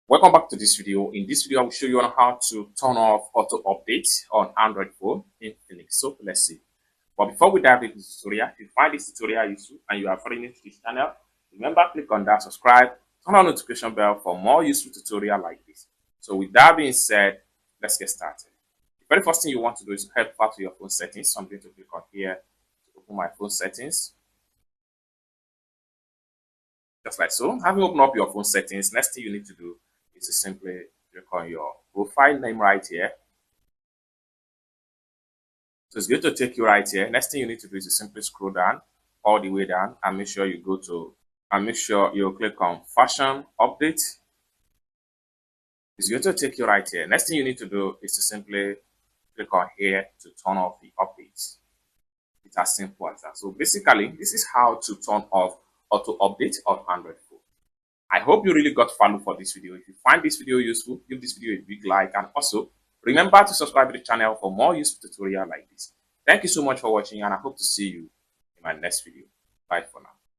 Welcome back to this video. In this video, I will show you on how to turn off auto update on Android phone in Infinix. So let's see. But before we dive into this tutorial, if you find this tutorial useful and you are foreign to this channel, remember click on that subscribe, turn on notification bell for more useful tutorial like this. So with that being said, let's get started. The very first thing you want to do is head back to your phone settings. So I'm going to click on here to open my phone settings. Just like so. Having opened up your phone settings, next thing you need to do is to simply click on your profile name right here. So it's going to take you right here. Next thing you need to do is to simply scroll down all the way down and make sure you go to you click on fashion update. It's going to take you right here. Next thing you need to do is to simply click on here to turn off the updates. It's as simple as that. So basically, this is how to turn off auto update on Android phone. I hope you really got value for this video. If you find this video useful, give this video a big like, and also remember to subscribe to the channel for more useful tutorials like this. Thank you so much for watching, and I hope to see you in my next video. Bye for now.